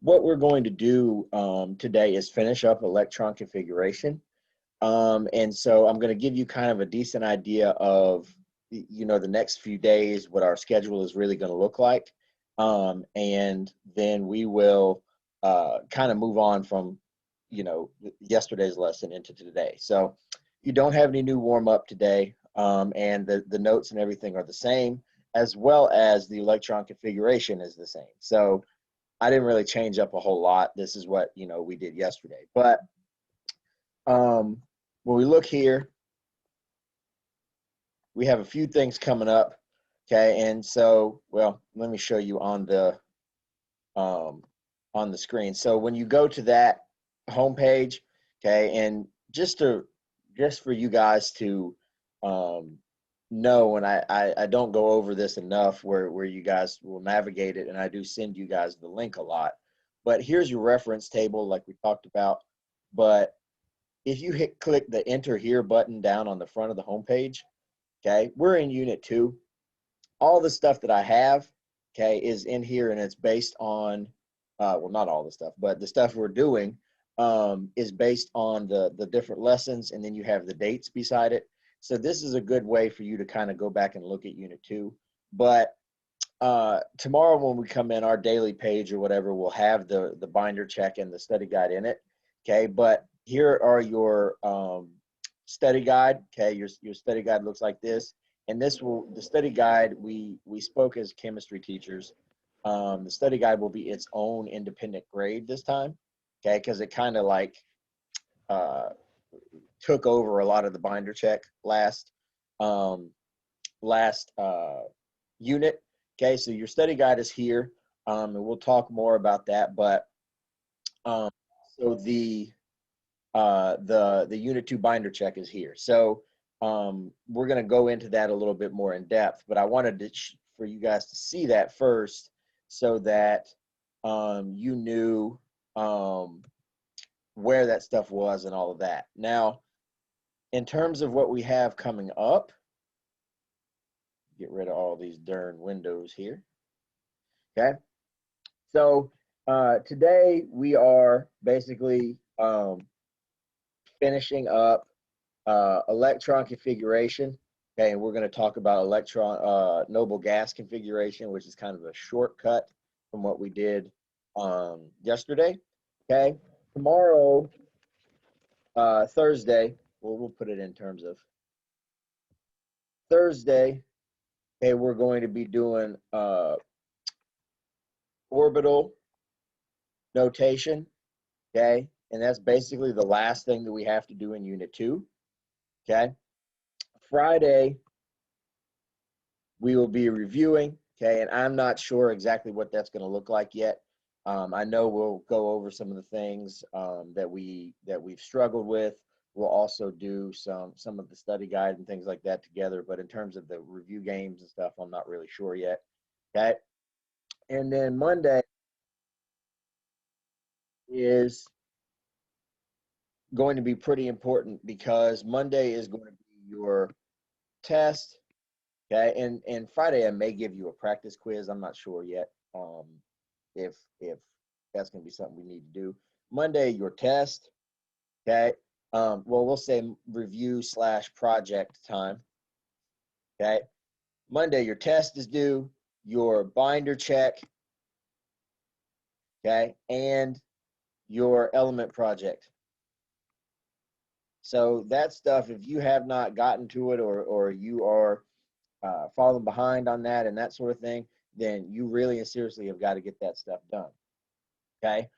what we're going to do today is finish up electron configuration. And so I'm going to give you kind of a decent idea of, the next few days, what our schedule is really going to look like. And then we will kind of move on from, yesterday's lesson into today. So you don't have any new warm up today. And the notes and everything are the same, as well as the electron configuration is the same. So I didn't really change up a whole lot. This is what, we did yesterday. But when we look here, we have a few things coming up. Okay. And so, well, let me show you on the screen. So when you go to that homepage, okay, and just for you guys to know, and I don't go over this enough where you guys will navigate it, and I do send you guys the link a lot. But here's your reference table like we talked about. But if you click the enter here button down on the front of the homepage, okay, we're in unit 2. All the stuff that I have, okay, is in here, and it's based on, well, not all the stuff, but the stuff we're doing is based on the different lessons, and then you have the dates beside it. So this is a good way for you to kind of go back and look at unit 2. But tomorrow when we come in, our daily page or whatever will have the binder check and the study guide in it. Okay, but here are your study guide. Okay, your study guide looks like this, and the study guide, we spoke as chemistry teachers. The study guide will be its own independent grade this time. Okay, because it kind of like uh, took over a lot of the binder check um, last unit. Okay, so your study guide is here, and we'll talk more about that. But so the unit 2 binder check is here. So we're going to go into that a little bit more in depth, but I wanted for you guys to see that first so that you knew where that stuff was and all of that. Now, in terms of what we have coming up, get rid of all these darn windows here. Okay. So today we are basically finishing up electron configuration. Okay, and we're going to talk about noble gas configuration, which is kind of a shortcut from what we did yesterday. Okay, tomorrow, Thursday, we'll put it in terms of Thursday. Okay, we're going to be doing orbital notation. Okay, and that's basically the last thing that we have to do in unit 2. Okay, Friday we will be reviewing. Okay, and I'm not sure exactly what that's going to look like yet. I know we'll go over some of the things that we've struggled with. We'll also do some of the study guide and things like that together. But in terms of the review games and stuff, I'm not really sure yet. Okay, and then Monday is going to be pretty important because Monday is going to be your test. Okay, and Friday I may give you a practice quiz. I'm not sure yet if that's going to be something we need to do. Monday, your test. Okay, well, we'll say review / project time. Okay, Monday your test is due, your binder check. Okay, and your element project. So that stuff, if you have not gotten to it or you are falling behind on that and that sort of thing, then you really and seriously have got to get that stuff done. Okay.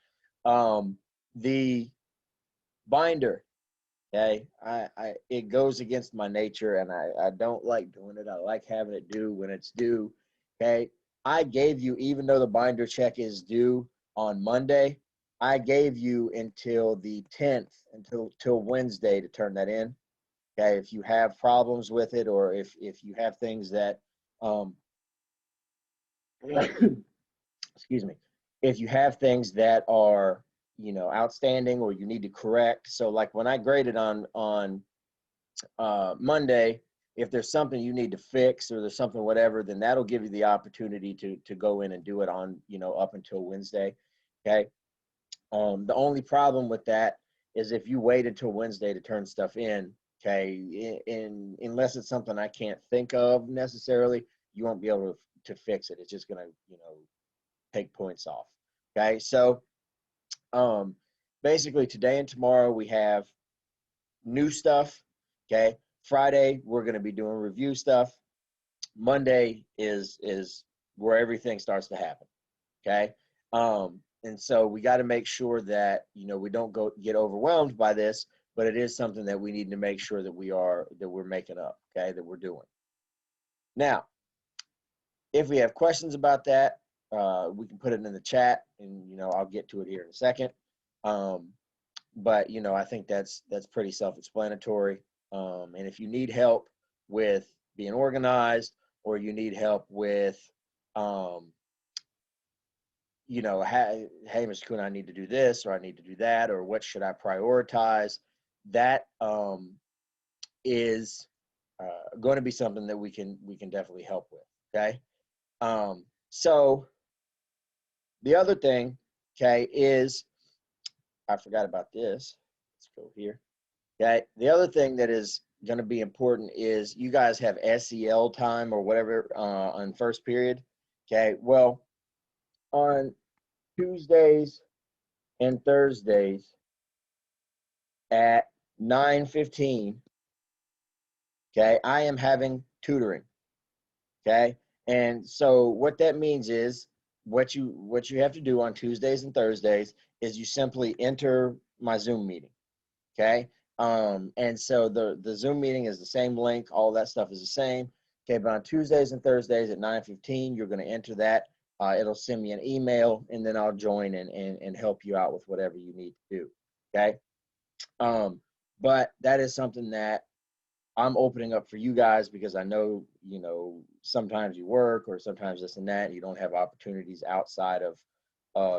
The binder, okay, it goes against my nature, and I don't like doing it. I like having it due when it's due. Okay. I gave you, even though the binder check is due on Monday, I gave you until the 10th, till Wednesday to turn that in. Okay, if you have problems with it, or if you have things that excuse me, if you have things that are outstanding or you need to correct. So like when I graded on Monday, if there's something you need to fix or there's something whatever, then that'll give you the opportunity to go in and do it on up until Wednesday. Okay. The only problem with that is if you wait until Wednesday to turn stuff in, okay, unless it's something I can't think of necessarily, you won't be able to fix it. It's just gonna, take points off. Okay, so um, basically today and tomorrow we have new stuff. Okay, Friday we're gonna be doing review stuff. Monday is where everything starts to happen. Okay. And so we got to make sure that, we don't get overwhelmed by this, but it is something that we need to make sure that we're making up, okay, that we're doing. Now, if we have questions about that, we can put it in the chat, and I'll get to it here in a second. But I think that's pretty self-explanatory. And if you need help with being organized, or you need help with hey, Mr. Kuhn, I need to do this, or I need to do that, or what should I prioritize? That is going to be something that we can definitely help with. Okay. So the other thing, okay, is I forgot about this. Let's go here. Okay. The other thing that is going to be important is you guys have SEL time or whatever on first period. Okay. Well, on Tuesdays and Thursdays at 9:15, okay, I am having tutoring. Okay. And so what that means is what you have to do on Tuesdays and Thursdays is you simply enter my Zoom meeting. Okay. And so the Zoom meeting is the same link, all that stuff is the same. Okay, but on Tuesdays and Thursdays at 9:15, you're going to enter that. It'll send me an email, and then I'll join and help you out with whatever you need to do. Okay. But that is something that I'm opening up for you guys because I know, sometimes you work or sometimes this and that, and you don't have opportunities outside of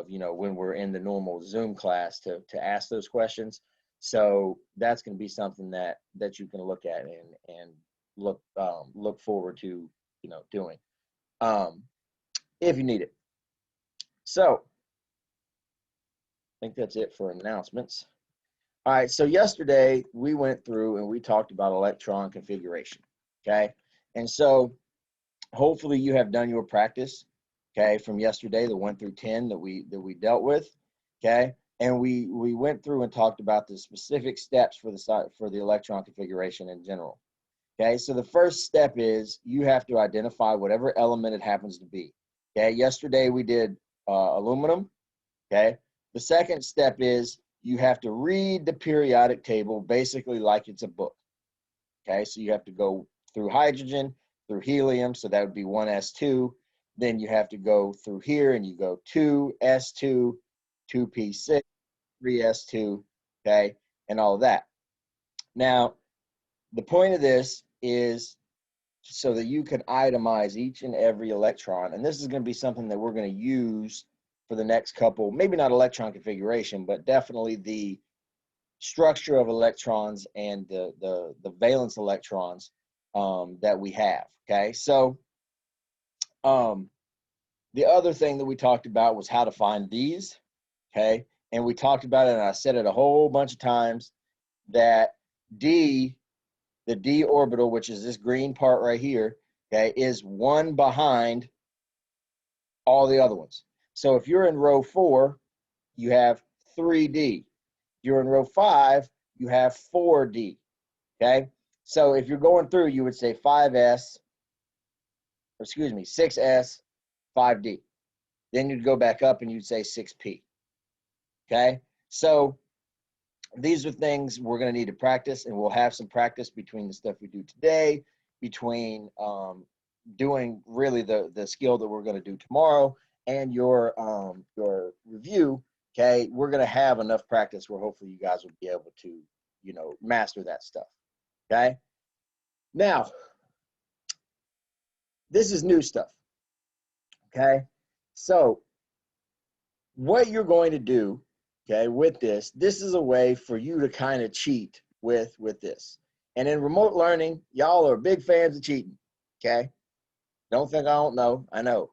when we're in the normal Zoom class to ask those questions. So that's going to be something that you can look at and look forward to, doing if you need it. So I think that's it for announcements. All right, so yesterday we went through and we talked about electron configuration, okay? And so hopefully you have done your practice, okay, from yesterday, the 1 through 10 that we dealt with, okay? And we went through and talked about the specific steps for the electron configuration in general, okay? So the first step is you have to identify whatever element it happens to be, okay? Yesterday we did aluminum, okay? The second step is you have to read the periodic table basically like it's a book. Okay, so you have to go through hydrogen, through helium, so that would be 1s2. Then you have to go through here and you go 2s2, 2p6, 3s2, okay, and all of that. Now, the point of this is so that you can itemize each and every electron, and this is going to be something that we're going to use for the next couple, maybe not electron configuration, but definitely the structure of electrons and the valence electrons that we have. Okay, so the other thing that we talked about was how to find these. Okay, and we talked about it, and I said it a whole bunch of times that the D orbital, which is this green part right here, okay, is one behind all the other ones. So if you're in row 4, you have 3D. If you're in row 5, you have 4D. Okay? So if you're going through, you would say 6S, 5D. Then you'd go back up and you'd say 6P. Okay? So these are things we're going to need to practice, and we'll have some practice between the stuff we do today, between doing really the skill that we're going to do tomorrow and your review. Okay, we're going to have enough practice where hopefully you guys will be able to master that stuff. Okay, now this is new stuff. Okay, so what you're going to do, okay, with this is a way for you to kind of cheat with this. And in remote learning, y'all are big fans of cheating. Okay, don't think I don't know. I know.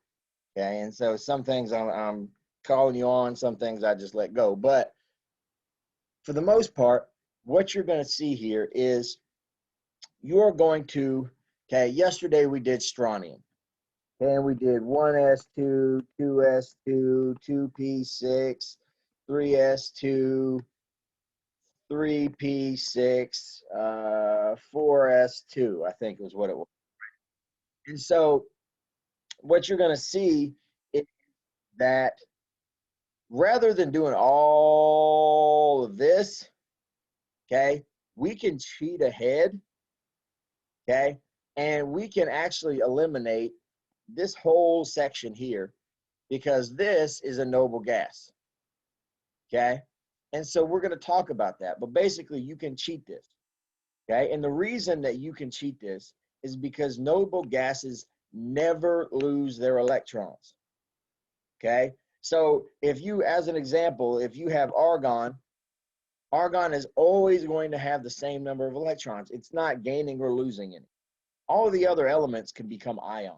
Okay, and so some things I'm calling you on. Some things I just let go. But for the most part, what you're going to see here is you're going to, okay, yesterday we did strontium. And we did 1s2, 2s2, 2p6, 3s2, 3p6, 4s2, I think was what it was. And so what you're going to see is that rather than doing all of this, okay, we can cheat ahead, okay, and we can actually eliminate this whole section here because this is a noble gas, okay? And so we're going to talk about that, but basically you can cheat this, okay? And the reason that you can cheat this is because noble gases never lose their electrons, okay? So if you, as an example, if you have argon, argon is always going to have the same number of electrons. It's not gaining or losing any. All of the other elements can become ions,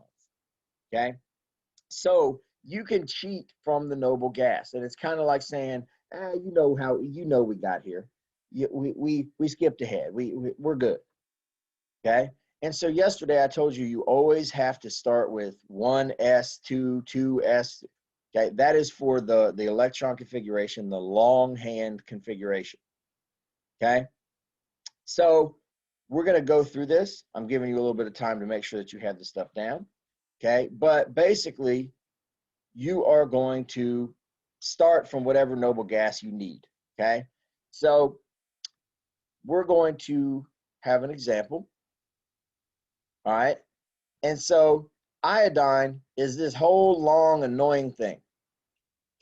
okay? So you can cheat from the noble gas. And it's kind of like saying, you know how, you know we got here. We skipped ahead. We're good, okay? And so yesterday I told you, you always have to start with 1s2, 2s. Okay, that is for the electron configuration, the long hand configuration. Okay, so we're going to go through this. I'm giving you a little bit of time to make sure that you have the stuff down. Okay, but basically, you are going to start from whatever noble gas you need. Okay, so we're going to have an example. All right, and so iodine is this whole long annoying thing.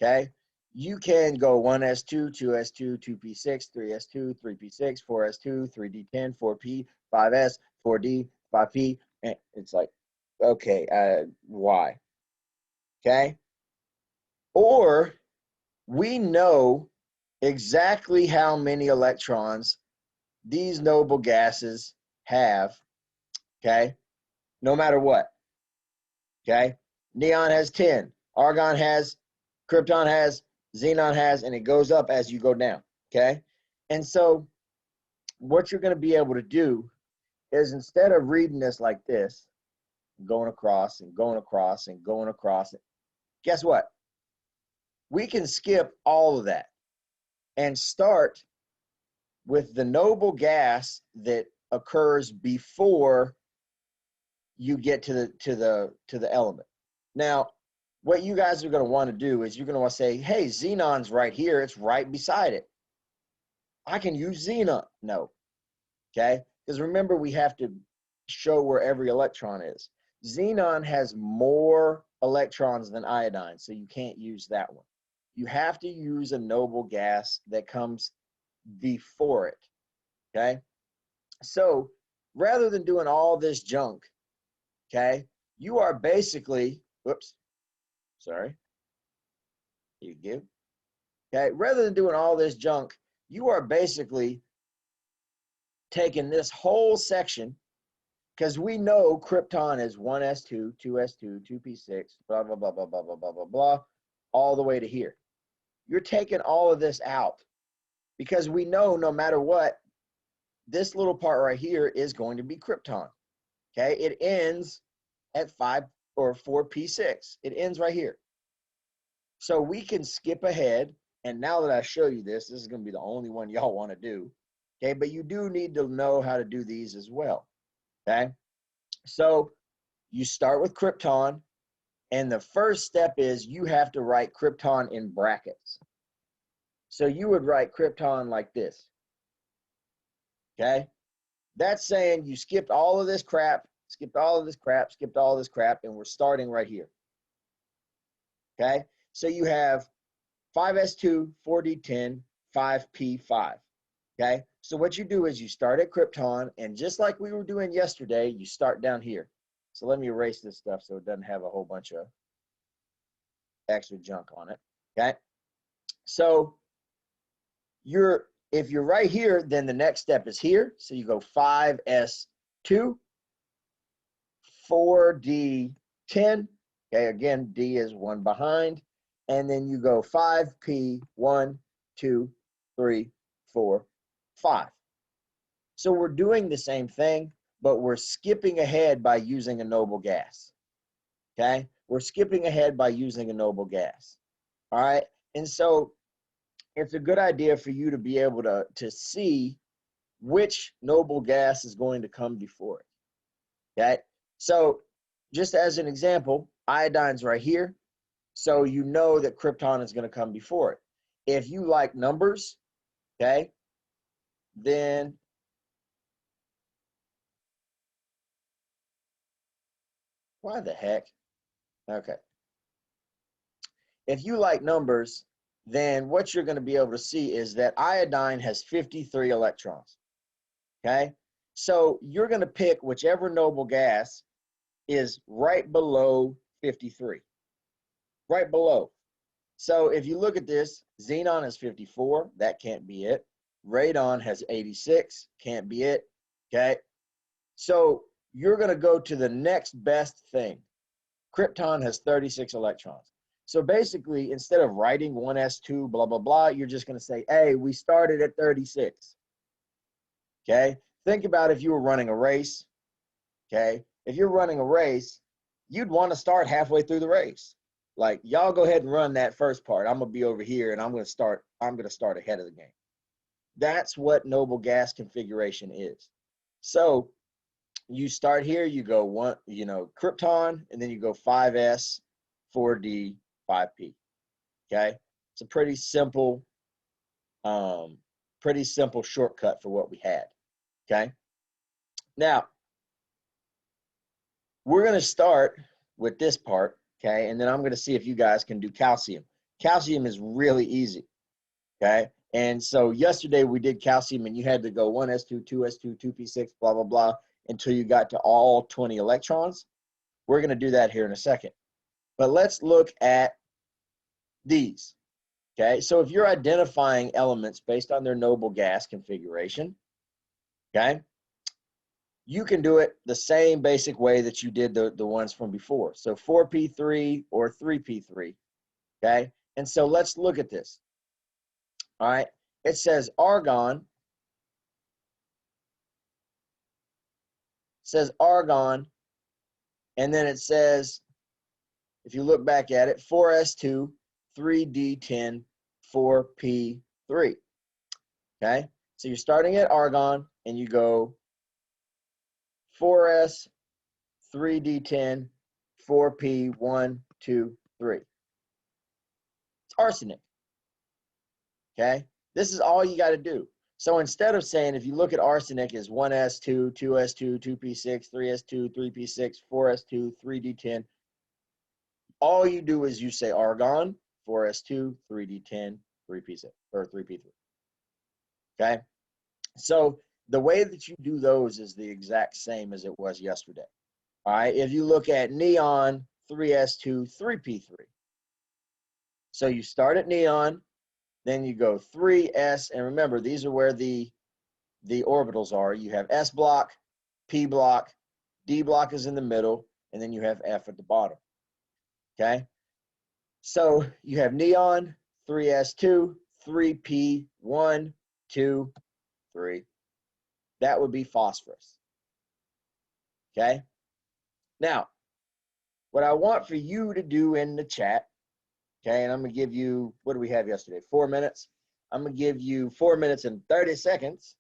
Okay, you can go 1s2, 2s2, 2p6, 3s2, 3p6, 4s2, 3d10, 4p, 5s, 4d, 5p. And it's like, okay, why? Okay, or we know exactly how many electrons these noble gases have, okay, no matter what. Okay, neon has 10, argon has, krypton has, xenon has, and it goes up as you go down. Okay, and so what you're going to be able to do is, instead of reading this like this, going across and going across and going across, guess what? We can skip all of that and start with the noble gas that occurs before you get to the element. Now, what you guys are going to want to do is you're going to want to say, hey, xenon's right here. It's right beside it. I can use xenon. No. Okay? Because remember, we have to show where every electron is. Xenon has more electrons than iodine, so you can't use that one. You have to use a noble gas that comes before it. Okay? So rather than doing all this junk, okay, you are basically, whoops, sorry, you give. Okay, rather than doing all this junk, you are basically taking this whole section, because we know krypton is 1s2, 2s2, 2p6, blah, blah, blah, blah, blah, blah, blah, blah, blah, all the way to here. You're taking all of this out because we know no matter what, this little part right here is going to be krypton. Okay, it ends at 5 or 4p6. It ends right here. So we can skip ahead. And now that I show you this is going to be the only one y'all want to do. Okay, but you do need to know how to do these as well. Okay, so you start with krypton, and the first step is you have to write krypton in brackets. So you would write krypton like this. Okay, that's saying you skipped all of this crap, skipped all of this crap, skipped all of this crap, and we're starting right here. Okay, so you have 5s2, 4d10, 5p5. Okay, so what you do is you start at krypton, and just like we were doing yesterday, you start down here. So let me erase this stuff so it doesn't have a whole bunch of extra junk on it. Okay, so if you're right here, then the next step is here. So you go 5s2, 4d10. Okay, again, D is one behind. and then you go 5p, 1, 2, 3, 4, 5. So we're doing the same thing, but we're skipping ahead by using a noble gas. Okay? We're skipping ahead by using a noble gas. All right? And so it's a good idea for you to be able to see which noble gas is going to come before it. Okay? So just as an example, iodine's right here. So you know that krypton is going to come before it. If you like numbers, okay, then why the heck? Okay. If you like numbers, then what you're going to be able to see is that iodine has 53 electrons. Okay. So you're going to pick whichever noble gas is right below 53. Right below. So if you look at this, xenon has 54. That can't be it. Radon has 86. Can't be it. Okay. So you're going to go to the next best thing. Krypton has 36 electrons. So basically, instead of writing 1s2, blah, blah, blah, you're just going to say, hey, we started at 36. Okay? Think about if you were running a race. Okay? If you're running a race, you'd want to start halfway through the race. Like, y'all go ahead and run that first part. I'm going to be over here, and I'm going to start ahead of the game. That's what noble gas configuration is. So you start here, you go krypton, and then you go 5s, 4d, 5p. Okay, it's a pretty simple shortcut for what we had. Okay, now we're going to start with this part. Okay, and then I'm going to see if you guys can do calcium. Calcium is really easy. Okay, and so yesterday we did calcium, and you had to go 1s2, 2s2, 2p6, blah blah blah, until you got to all 20 electrons. We're going to do that here in a second. But let's look at these. Okay, so if you're identifying elements based on their noble gas configuration, okay, you can do it the same basic way that you did the ones from before. So 4p3 or 3p3, okay? And so let's look at this. All right, it says argon. And then it says, if you look back at it, 4s2, 3d10, 4p3. Okay, so you're starting at argon, and you go 4s, 3d10, 4p, 1, 2, 3. It's arsenic. Okay, this is all you got to do. So instead of saying, if you look at arsenic as 1s2, 2s2, 2p6, 3s2, 3p6, 4s2, 3d10, all you do is you say argon, 4s2, 3d10, 3p6, or 3p3. Okay, so the way that you do those is the exact same as it was yesterday. All right, if you look at neon, 3s2, 3p3. So you start at neon, then you go 3s, and remember, these are where the orbitals are. You have s block, p block, d block is in the middle, and then you have f at the bottom. Okay, so you have neon, 3s2, 3p, 1, 2, 3. That would be phosphorus. Okay, now what I want for you to do in the chat, okay, and I'm going to give you, what do we have yesterday? 4 minutes. I'm going to give you 4 minutes and 30 seconds.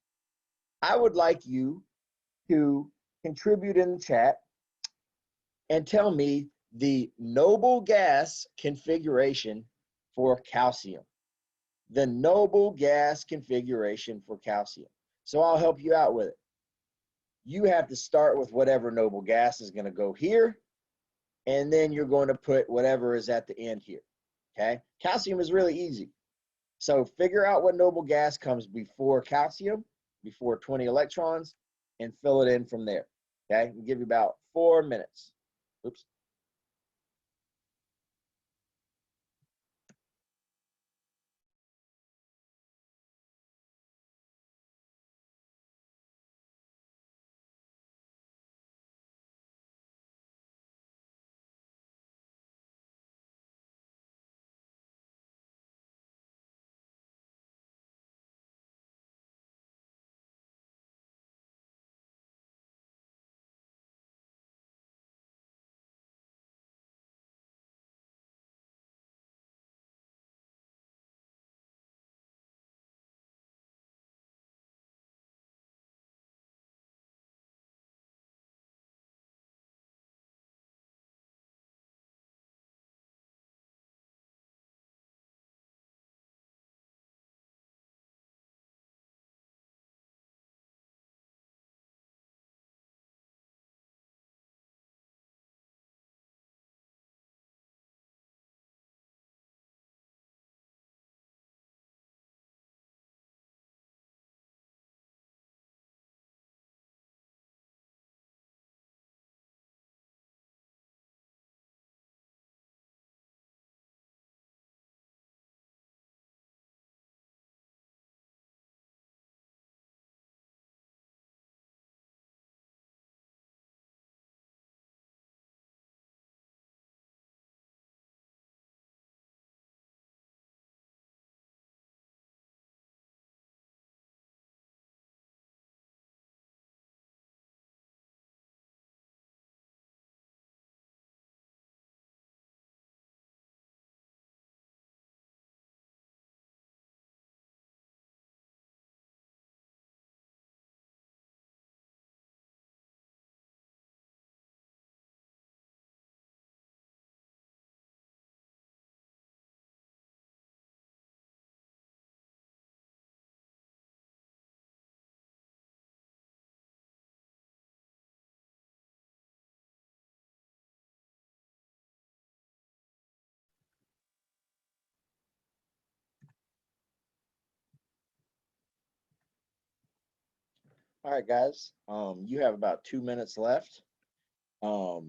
I would like you to contribute in the chat and tell me the noble gas configuration for calcium. The noble gas configuration for calcium. So I'll help you out with it. You have to start with whatever noble gas is going to go here, and then you're going to put whatever is at the end here. Okay, calcium is really easy. So figure out what noble gas comes before calcium, before 20 electrons, and fill it in from there. Okay, we'll give you about 4 minutes. Oops. All right, guys. You have about 2 minutes left.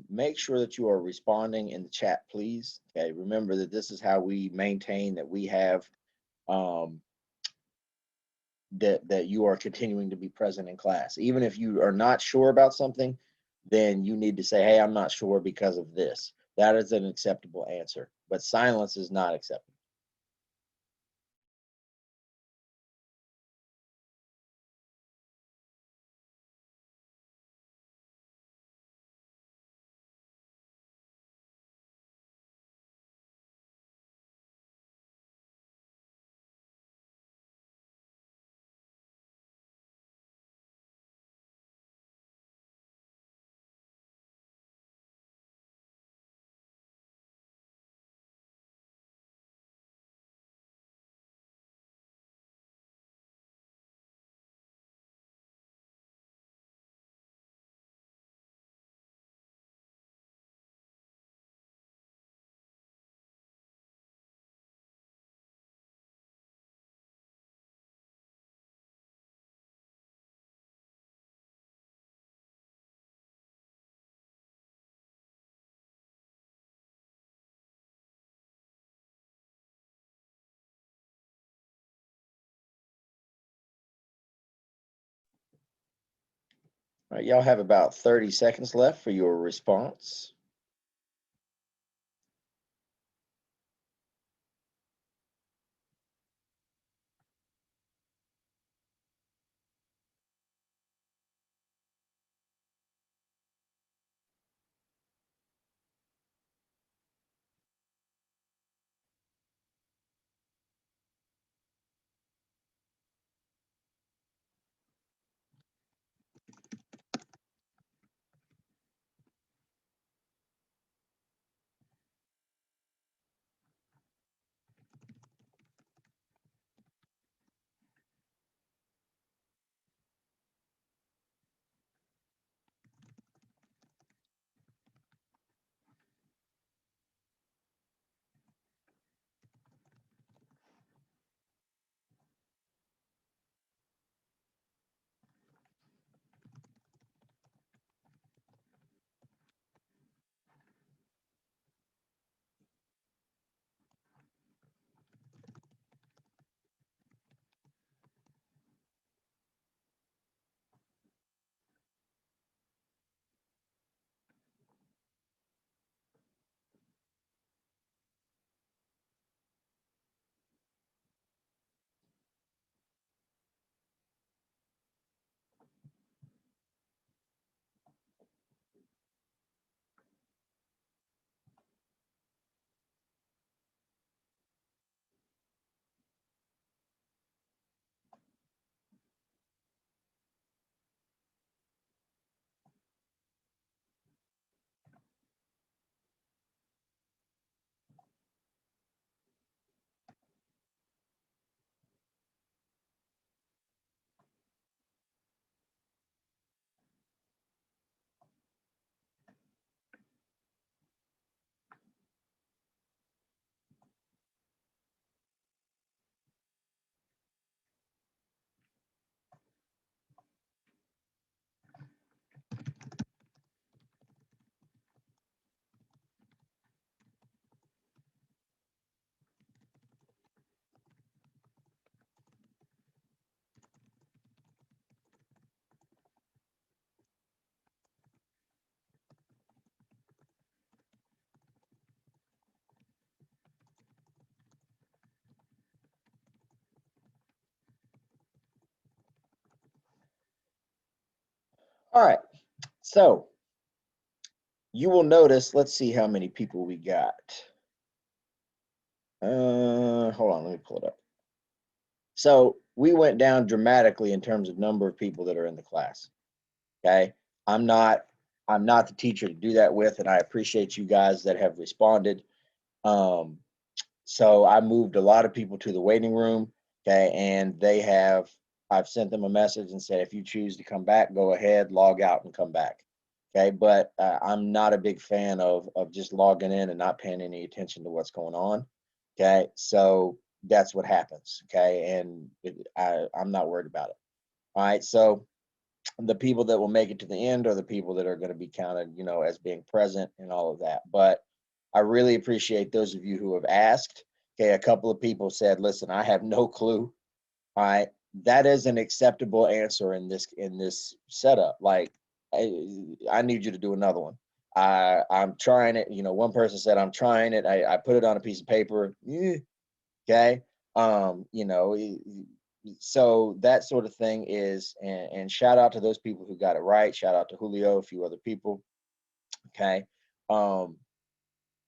Make sure that you are responding in the chat, please. Okay. Remember that this is how we maintain that we have um, that you are continuing to be present in class. Even if you are not sure about something, then you need to say, "Hey, I'm not sure because of this." That is an acceptable answer, but silence is not acceptable. All right, y'all have about 30 seconds left for your response. All right. So you will notice, let's see how many people we got. Hold on, let me pull it up. So we went down dramatically in terms of number of people that are in the class. Okay. I'm not I'm not the teacher to do that with, and I appreciate you guys that have responded. Um, so I moved a lot of people to the waiting room. Okay, and I've sent them a message and said, if you choose to come back, go ahead, log out and come back. Okay, but I'm not a big fan of just logging in and not paying any attention to what's going on. Okay, so that's what happens. Okay, and I'm not worried about it. All right, so the people that will make it to the end are the people that are going to be counted, you know, as being present and all of that. But I really appreciate those of you who have asked. Okay, a couple of people said, "Listen, I have no clue." All right, that is an acceptable answer in this setup. Like, I need you to do another one. I'm trying it. You know, one person said, "I'm trying it." I put it on a piece of paper. Okay, you know, so that sort of thing is, and shout out to those people who got it right. Shout out to Julio, a few other people. Okay, um,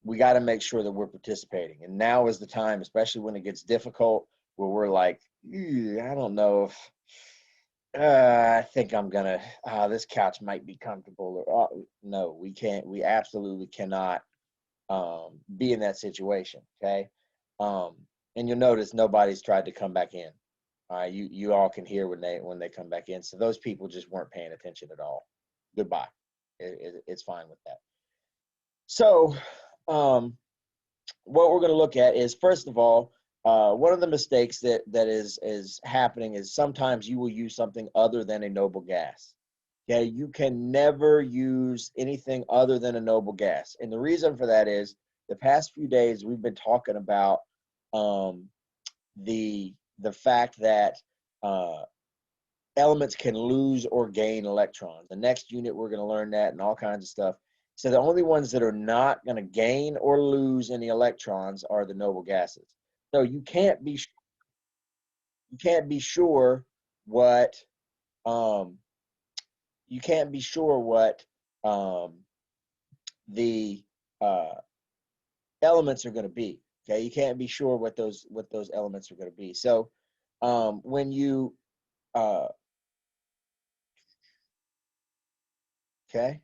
we got to make sure that we're participating. And now is the time, especially when it gets difficult, where we're like, I don't know if I think I'm gonna. This couch might be comfortable, or no, we can't. We absolutely cannot be in that situation. Okay, um, and you'll notice nobody's tried to come back in. You all can hear when they come back in. So those people just weren't paying attention at all. Goodbye. It's fine with that. So, what we're going to look at is, first of all, one of the mistakes that is happening is sometimes you will use something other than a noble gas. Okay, you can never use anything other than a noble gas, and the reason for that is the past few days we've been talking about um, the fact that uh, elements can lose or gain electrons. The next unit we're going to learn that and all kinds of stuff. So the only ones that are not going to gain or lose any electrons are the noble gases. So you can't be sure what um, you can't be sure what um, the uh, elements are going to be. Okay, you can't be sure what those elements are going to be. So when you uh, okay.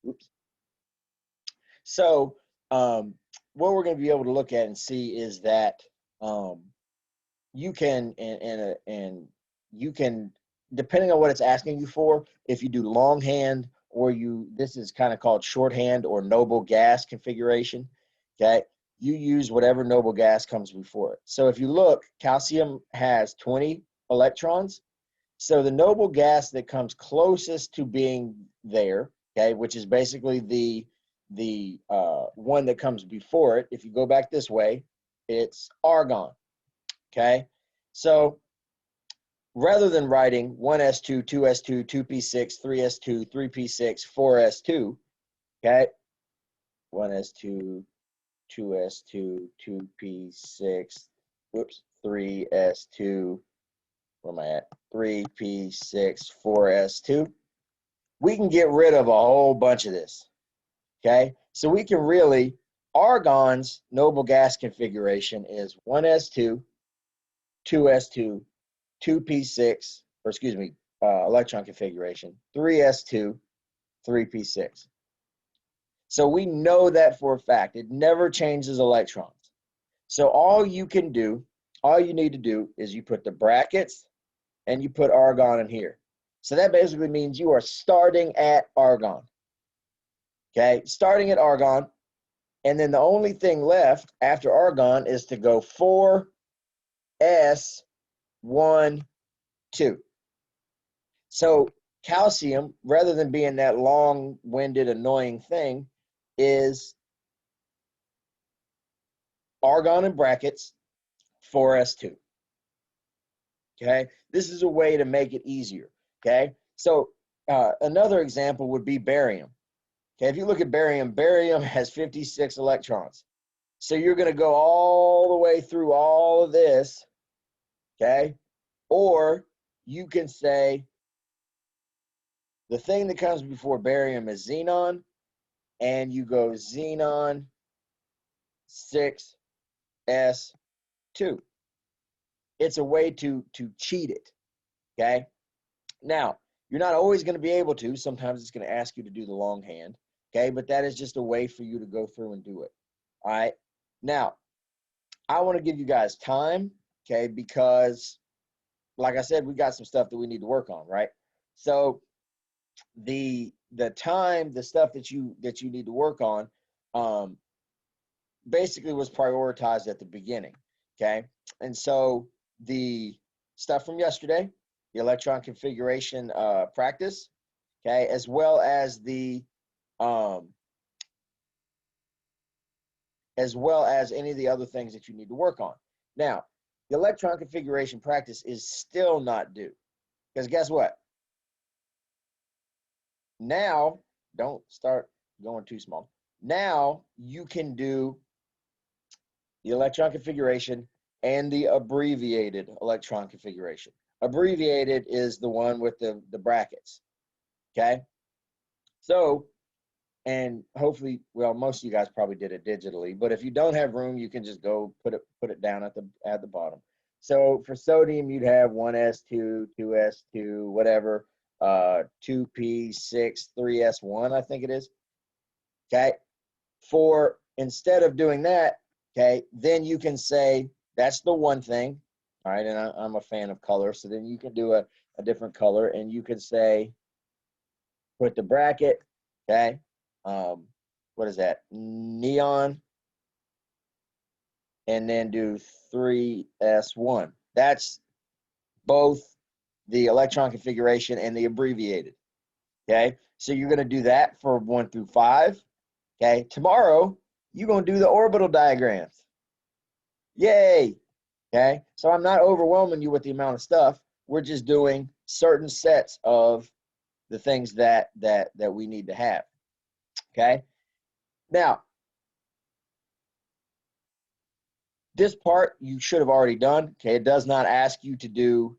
Oops. So, what we're going to be able to look at and see is that um, you can and you can, depending on what it's asking you for, if you do longhand or this is kind of called shorthand or noble gas configuration. Okay, you use whatever noble gas comes before it. So if you look, calcium has 20 electrons. So the noble gas that comes closest to being there, okay, which is basically the one that comes before it. If you go back this way, it's argon. Okay, so rather than writing 1s2, 2s2, 2p6, 3s2, 3p6, 4s2, okay, 1s2, 2s2, 2p6, whoops, 3s2, where am I at? 3p6, 4s2. We can get rid of a whole bunch of this. Okay, so we can really, argon's noble gas configuration is 1s2, 2s2, 2p6, or excuse me, electron configuration, 3s2, 3p6. So we know that for a fact. It never changes electrons. So all you need to do is you put the brackets and you put argon in here. So that basically means you are starting at argon. Okay, starting at argon, and then the only thing left after argon is to go 4s 1 2. So calcium, rather than being that long-winded, annoying thing, is argon in brackets 4s2. Okay, this is a way to make it easier. Okay, so another example would be barium. Okay, if you look at barium, barium has 56 electrons. So you're going to go all the way through all of this, okay? Or you can say the thing that comes before barium is xenon, and you go xenon 6s2. It's a way to cheat it, okay? Now, you're not always going to be able to. Sometimes it's going to ask you to do the longhand, okay? But that is just a way for you to go through and do it, all right? Now, I want to give you guys time, okay? Because, like I said, we got some stuff that we need to work on, right? So the time, the stuff that you need to work on, um, basically was prioritized at the beginning. Okay, and so the stuff from yesterday, the electron configuration practice, okay, as well um, as well as any of the other things that you need to work on. Now, the electron configuration practice is still not due because guess what? Now, don't start going too small. Now you can do the electron configuration and the abbreviated electron configuration. Abbreviated is the one with the brackets. Okay. So, and hopefully, well, most of you guys probably did it digitally, but if you don't have room, you can just go put it down at the bottom. So for sodium, you'd have 1s2, 2s2, whatever, 2p6, 3s1, I think it is. Okay. For instead of doing that, okay, then you can say that's the one thing. All right, and I'm a fan of color, so then you can do a different color, and you can say, put the bracket, okay, what is that, neon, and then do 3s1. That's both the electron configuration and the abbreviated. Okay, so you're going to do that for 1 through 5. Okay, tomorrow you're going to do the orbital diagrams. Yay. Okay, so I'm not overwhelming you with the amount of stuff. We're just doing certain sets of the things that we need to have. Okay, now this part you should have already done. Okay, it does not ask you to do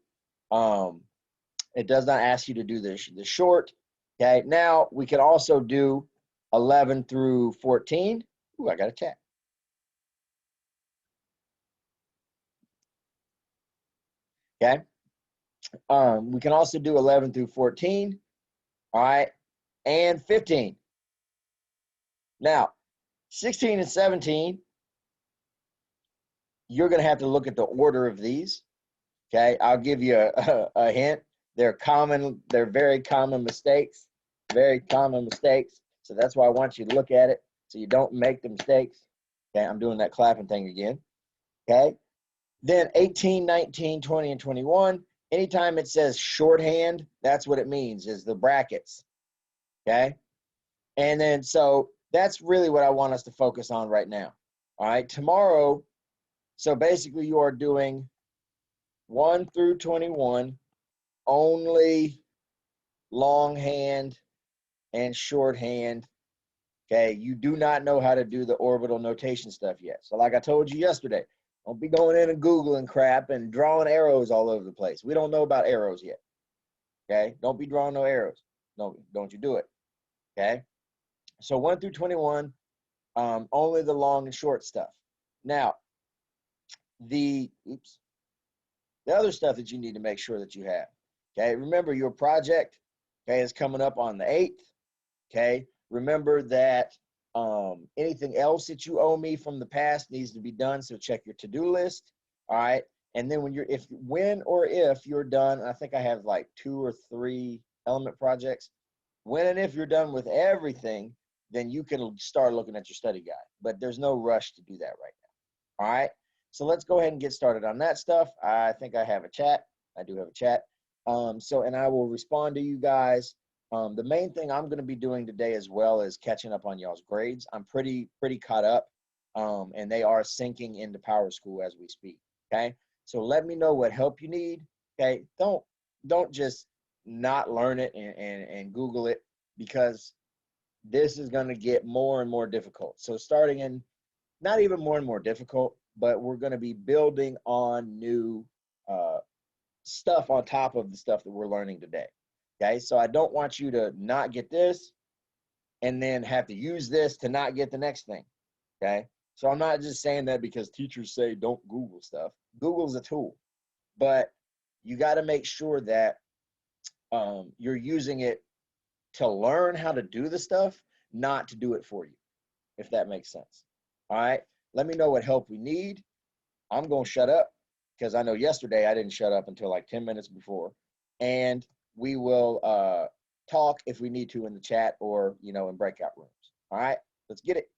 it does not ask you to do the short. Okay, now we can also do 11 through 14. Ooh, I got a chat. Okay, we can also do 11 through 14. All right, and 15. Now 16 and 17, you're going to have to look at the order of these. Okay, I'll give you a hint. They're very common mistakes, very common mistakes. So that's why I want you to look at it so you don't make the mistakes. Okay, I'm doing that clapping thing again. Okay, then 18, 19, 20, and 21. Anytime it says shorthand, that's what it means, is the brackets. Okay, and then so that's really what I want us to focus on right now. All right, tomorrow, so basically you are doing 1 through 21 only longhand and shorthand. Okay, you do not know how to do the orbital notation stuff yet. So like I told you yesterday, don't be going in and Googling crap and drawing arrows all over the place. We don't know about arrows yet. Okay, don't be drawing no arrows. No, don't you do it. Okay, so 1 through 21, only the long and short stuff. Now, the other stuff that you need to make sure that you have. Okay, remember your project, okay, is coming up on the 8th. Okay, remember that anything else that you owe me from the past needs to be done, so check your to-do list. All right, and then when or if you're done, I think I have like 2 or 3 element projects. When and if you're done with everything, then you can start looking at your study guide, but there's no rush to do that right now. All right, so let's go ahead and get started on that stuff. I think I have a chat. I do have a chat. And I will respond to you guys. The main thing I'm going to be doing today as well is catching up on y'all's grades. I'm pretty caught up, and they are sinking into PowerSchool as we speak. Okay, so let me know what help you need. Okay, don't just not learn it and Google it, because this is going to get more and more difficult. So starting in, not even more and more difficult, but we're going to be building on new stuff on top of the stuff that we're learning today. Okay, so I don't want you to not get this and then have to use this to not get the next thing. Okay, so I'm not just saying that because teachers say don't Google stuff. Google's a tool, but you got to make sure that you're using it to learn how to do the stuff, not to do it for you, if that makes sense. All right, let me know what help we need. I'm going to shut up because I know yesterday I didn't shut up until like 10 minutes before. And we will talk if we need to in the chat or, you know, in breakout rooms. All right, let's get it.